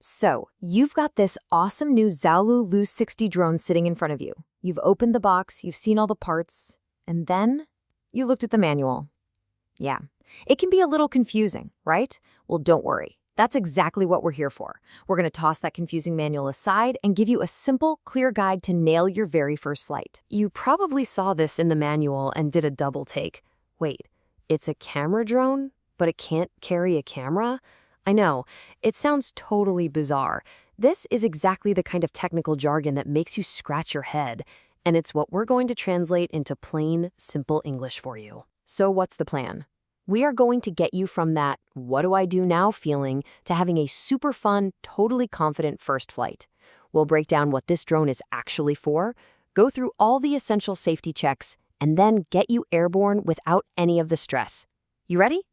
So, you've got this awesome new Xiaolu LU60 drone sitting in front of you. You've opened the box, you've seen all the parts, and then you looked at the manual. Yeah, it can be a little confusing, right? Well, don't worry. That's exactly what we're here for. We're going to toss that confusing manual aside and give you a simple, clear guide to nail your very first flight. You probably saw this in the manual and did a double take. Wait, it's a camera drone, but it can't carry a camera? I know, it sounds totally bizarre. This is exactly the kind of technical jargon that makes you scratch your head, and it's what we're going to translate into plain, simple English for you. So what's the plan? We are going to get you from that "what do I do now" feeling to having a super fun, totally confident first flight. We'll break down what this drone is actually for, go through all the essential safety checks, and then get you airborne without any of the stress. You ready?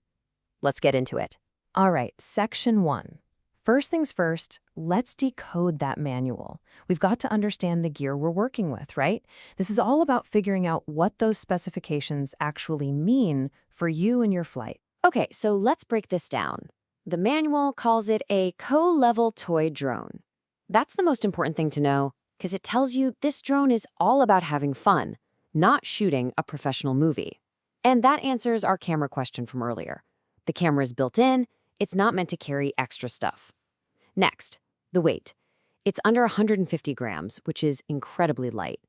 Let's get into it. All right, section 1. First things first, let's decode that manual. We've got to understand the gear we're working with, right? This is all about figuring out what those specifications actually mean for you and your flight. Okay, so let's break this down. The manual calls it a co-level toy drone. That's the most important thing to know, because it tells you this drone is all about having fun, not shooting a professional movie. And that answers our camera question from earlier. The camera is built in. It's not meant to carry extra stuff. Next, the weight. It's under 150 grams, which is incredibly light.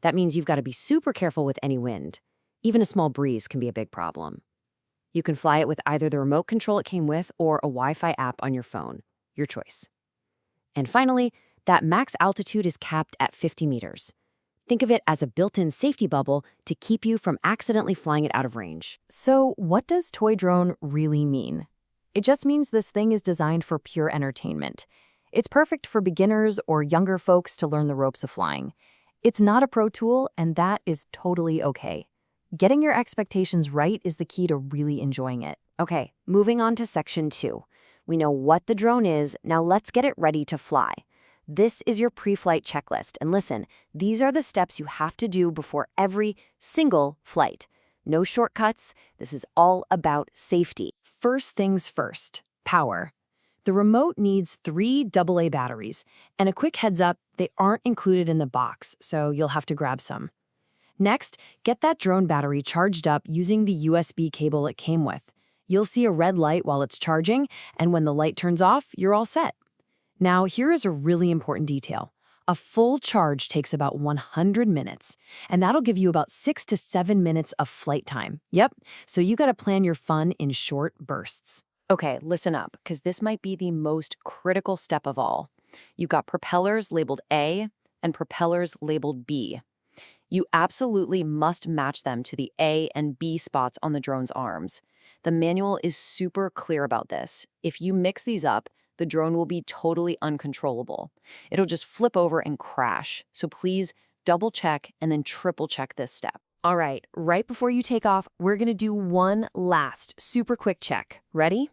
That means you've got to be super careful with any wind. Even a small breeze can be a big problem. You can fly it with either the remote control it came with or a Wi-Fi app on your phone. Your choice. And finally, that max altitude is capped at 50 meters. Think of it as a built-in safety bubble to keep you from accidentally flying it out of range. So, what does toy drone really mean? It just means this thing is designed for pure entertainment. It's perfect for beginners or younger folks to learn the ropes of flying. It's not a pro tool, and that is totally okay. Getting your expectations right is the key to really enjoying it. Okay, moving on to section 2. We know what the drone is, now let's get it ready to fly. This is your pre-flight checklist, and listen, these are the steps you have to do before every single flight. No shortcuts, this is all about safety. First things first, power. The remote needs 3 AA batteries, and a quick heads up, they aren't included in the box, so you'll have to grab some. Next, get that drone battery charged up using the USB cable it came with. You'll see a red light while it's charging, and when the light turns off, you're all set. Now, here is a really important detail. A full charge takes about 100 minutes, and that'll give you about 6 to 7 minutes of flight time. Yep, so you gotta plan your fun in short bursts. Okay, listen up, because this might be the most critical step of all. You've got propellers labeled A and propellers labeled B. You absolutely must match them to the A and B spots on the drone's arms. The manual is super clear about this. If you mix these up, the drone will be totally uncontrollable. It'll just flip over and crash. So please double check and then triple check this step. All right, right before you take off, we're gonna do one last super quick check. Ready?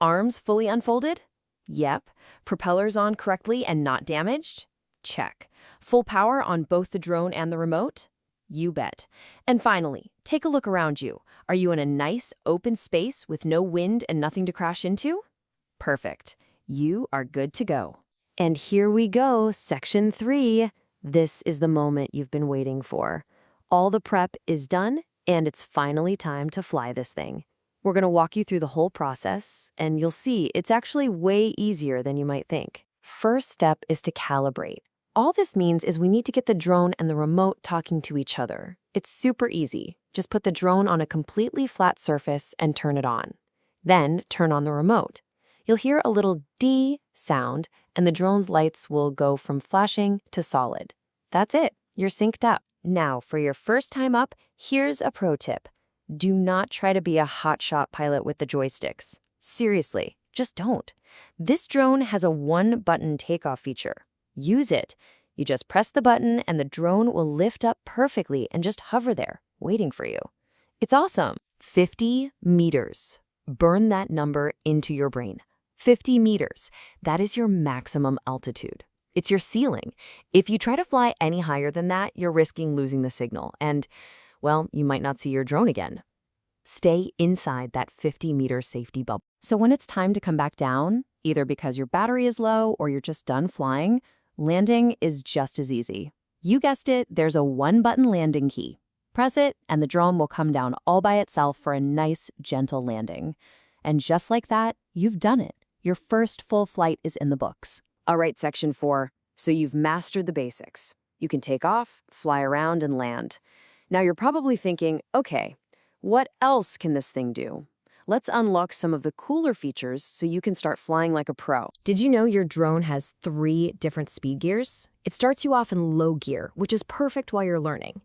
Arms fully unfolded? Yep. Propellers on correctly and not damaged? Check. Full power on both the drone and the remote? You bet. And finally, take a look around you. Are you in a nice open space with no wind and nothing to crash into? Perfect. You are good to go. And here we go, section 3. This is the moment you've been waiting for. All the prep is done, and it's finally time to fly this thing. We're going to walk you through the whole process, and you'll see it's actually way easier than you might think. First step is to calibrate. All this means is we need to get the drone and the remote talking to each other. It's super easy. Just put the drone on a completely flat surface and turn it on. Then turn on the remote. You'll hear a little D sound, and the drone's lights will go from flashing to solid. That's it. You're synced up. Now, for your first time up, here's a pro tip. Do not try to be a hotshot pilot with the joysticks. Seriously, just don't. This drone has a one-button takeoff feature. Use it. You just press the button, and the drone will lift up perfectly and just hover there, waiting for you. It's awesome. 50 meters. Burn that number into your brain. 50 meters. That is your maximum altitude. It's your ceiling. If you try to fly any higher than that, you're risking losing the signal, and, well, you might not see your drone again. Stay inside that 50-meter safety bubble. So when it's time to come back down, Either because your battery is low or you're just done flying, landing is just as easy. You guessed it, there's a one-button landing key. Press it, and the drone will come down all by itself for a nice, gentle landing. And just like that, you've done it. Your first full flight is in the books. All right, section 4. So you've mastered the basics. You can take off, fly around, and land. Now you're probably thinking, okay, what else can this thing do? Let's unlock some of the cooler features so you can start flying like a pro. Did you know your drone has 3 different speed gears? It starts you off in low gear, which is perfect while you're learning.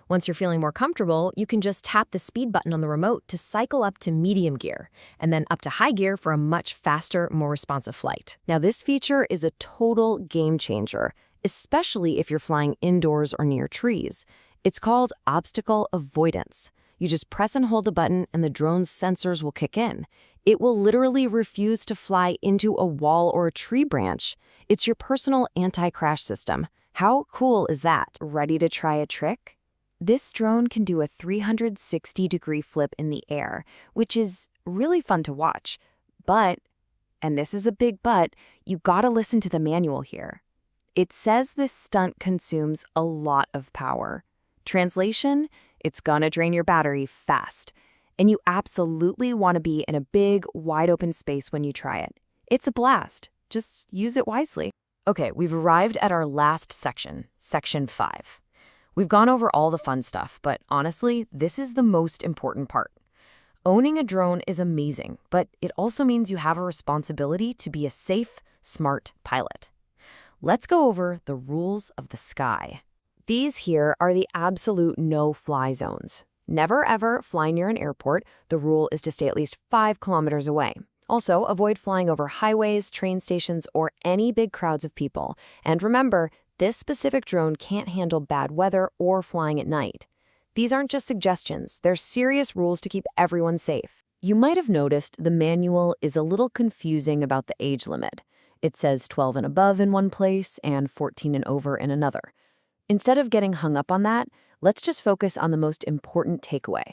Once you're feeling more comfortable, you can just tap the speed button on the remote to cycle up to medium gear, and then up to high gear for a much faster, more responsive flight. Now, this feature is a total game changer, especially if you're flying indoors or near trees. It's called obstacle avoidance. You just press and hold a button and the drone's sensors will kick in. It will literally refuse to fly into a wall or a tree branch. It's your personal anti-crash system. How cool is that? Ready to try a trick? This drone can do a 360-degree flip in the air, which is really fun to watch. But, and this is a big but, you gotta listen to the manual here. It says this stunt consumes a lot of power. Translation, it's gonna drain your battery fast. And you absolutely want to be in a big, wide-open space when you try it. It's a blast. Just use it wisely. Okay, we've arrived at our last section, section 5. We've gone over all the fun stuff, but honestly, this is the most important part. Owning a drone is amazing, but it also means you have a responsibility to be a safe, smart pilot. Let's go over the rules of the sky. These here are the absolute no-fly zones. Never ever fly near an airport. The rule is to stay at least 5 kilometers away. Also, avoid flying over highways, train stations, or any big crowds of people. And remember, this specific drone can't handle bad weather or flying at night. These aren't just suggestions. They're serious rules to keep everyone safe. You might have noticed the manual is a little confusing about the age limit. It says 12 and above in one place and 14 and over in another. Instead of getting hung up on that, let's just focus on the most important takeaway.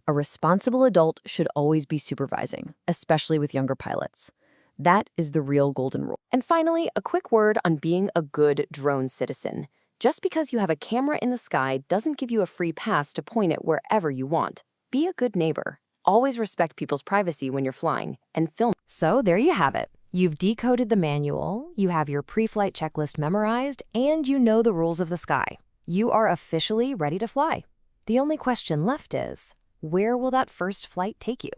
A responsible adult should always be supervising, especially with younger pilots. That is the real golden rule. And finally, a quick word on being a good drone citizen. Just because you have a camera in the sky doesn't give you a free pass to point it wherever you want. Be a good neighbor. Always respect people's privacy when you're flying, and film. So there you have it. You've decoded the manual, you have your pre-flight checklist memorized, and you know the rules of the sky. You are officially ready to fly. The only question left is, where will that first flight take you?